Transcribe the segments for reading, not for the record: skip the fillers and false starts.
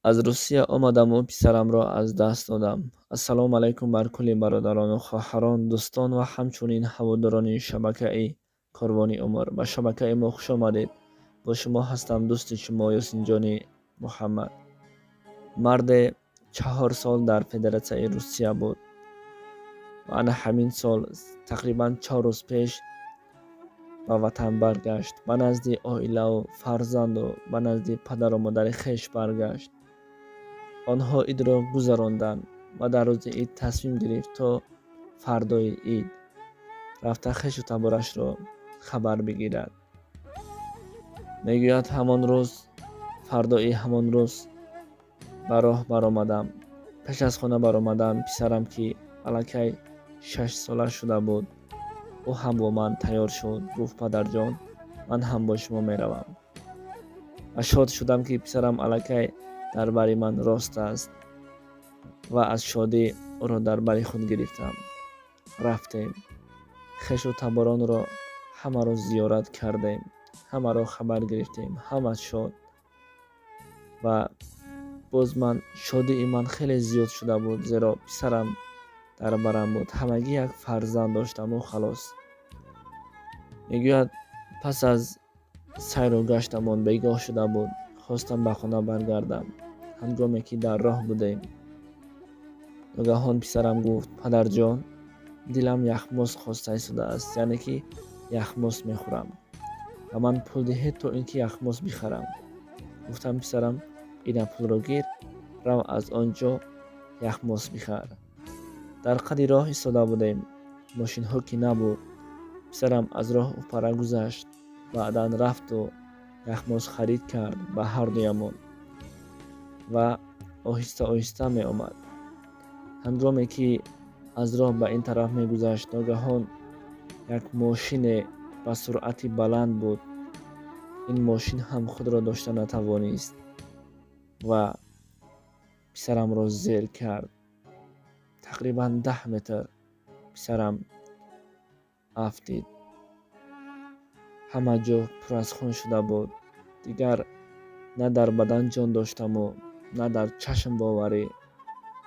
аз Русия омадаму писарамро аз даст додам. Ассалому алайкум бар кулли бародарону хоҳарон, дӯстон ва ҳамчунин ҳаводорони шабакаи Корвони Умр. Ба шабакаи мо хуш омадед. Бо шумо ҳастам, дӯсти шумо Ёсинҷони Муҳаммад. марде 4 сол дар Федератсияи Русия буд ва ана ҳамин сол тақрибан 4 рӯз пеш ба ватан баргашт. Ба назди оилаву фарзанду ба назди падару модари хеш баргашт. онҳо идро гузаронданд ва дар рӯзи ид тасмим гирифт то фардои ид рафта хешу таборашро хабар бигирад. мегӯяд ҳамон рӯз, фардои ҳамон рӯз ба роҳ баромадам. пеш аз хона баромадан писарам, ки аллакай 6 сола шуда буд, ӯ ҳам бо ман тайёр шуд. гуфт: падарҷон, ман ҳам бо шумо меравам. ва шод шудам, ки писарам аллакай дар бари ман рост аст ва аз шодӣ ӯро дар бари худ гирифтам. рафтем. хешу таборонро ҳамаро зиёрат кардем, ҳамаро хабар гирифтем, ҳама шод. ва боз ман шодии ман хеле зиёд шуда буд, зеро писарам дар барам буд. ҳамагӣ як фарзанд доштаму халос. мегӯяд пас аз сайру гаштамон бегоҳ шуда буд. хостам ба хона баргардам. ҳангоме ки дар роҳ будем, ногаҳон писарам гуфт: падарҷон, дилам яхмоз хоста истодааст, яъне ки яхмоз мехӯрам ва ман пул диҳед то ин ки яхмоз бихарам. гуфтам: писарам, ина пулро гир, рав аз он ҷо яхмоз бихар. дар қади роҳ истода будем, мошинҳо ки набуд. писарам аз роҳ упара гузашт, баъдан рафту яхмоз харид кард ба ҳардуямон ва оҳиста оҳиста меомад. ҳангоме ки аз роҳ ба ин тараф мегузашт, ногаҳон як мошине ба суръати баланд буд. ин мошин ҳам худро дошта натавонист ва писарамро зер кард. тақрибан 10 метр писарам афтид. ҳама ҷо пур аз хун шуда буд. дигар на дар бадан ҷон доштаму на дар чашм боварӣ.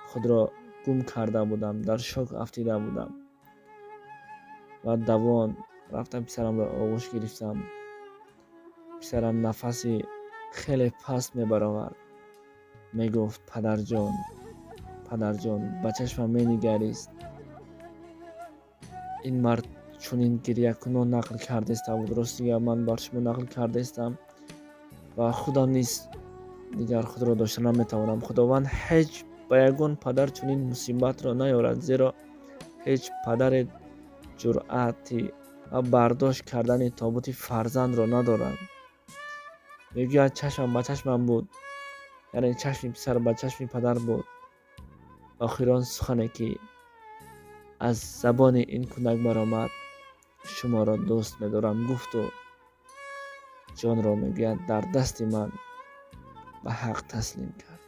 худро гум карда будам, дар шок афтида будам. ва давон рафтам, писарамро оғӯш гирифтам. писарам нафаси хеле паст мебаровард. мегуфт: падарҷон, падарҷон, ба чашмам менигарист. ин мард чунин гирьякунон нақл кардестам. ростига ман бар шумо нақл кардестам ва худам низ дигар худро дошта наметавонам. худованд ҳеҷ ба ягон падар чунин мусибатро наёрад, зеро ҳеҷ падаре ҷуръати ва бардошт кардани тобути фарзандро надорад. мегӯяд чашмам ба чашмам буд, яъне чашми писар ба чашми падар буд. охирон сухане ки аз забони ин кӯдак баромад: шуморо дӯст медорам, гуфту ҷонро мегӯяд дар дасти ман ба ҳақ таслим кард.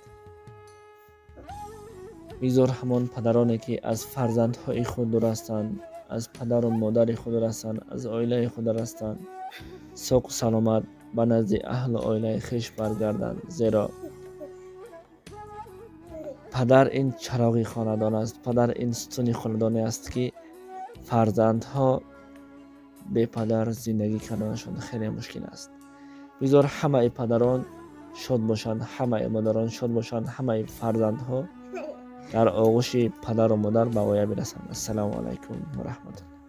мигзор ҳамон падароне ки аз фарзандҳои худ дур ҳастанд, аз падару модари худ дур ҳастанд, аз оилаи худ дур ҳастанд, соғу саломат ба назди аҳлу оилаи хеш баргарданд, зеро падар ин чароғи хонадон аст. падар ин сутуни хонадоне аст, ки фарзандҳо бепадар зиндагӣ карданашон хеле мушкил аст. мигзор ҳамаи падарон шод бошанд, ҳамаи модарон шод бошанд, ҳамаи фарзандҳо дар оғӯши падару модар ба воя бирасанд. ассалому алайкум ва раҳматуллоҳ.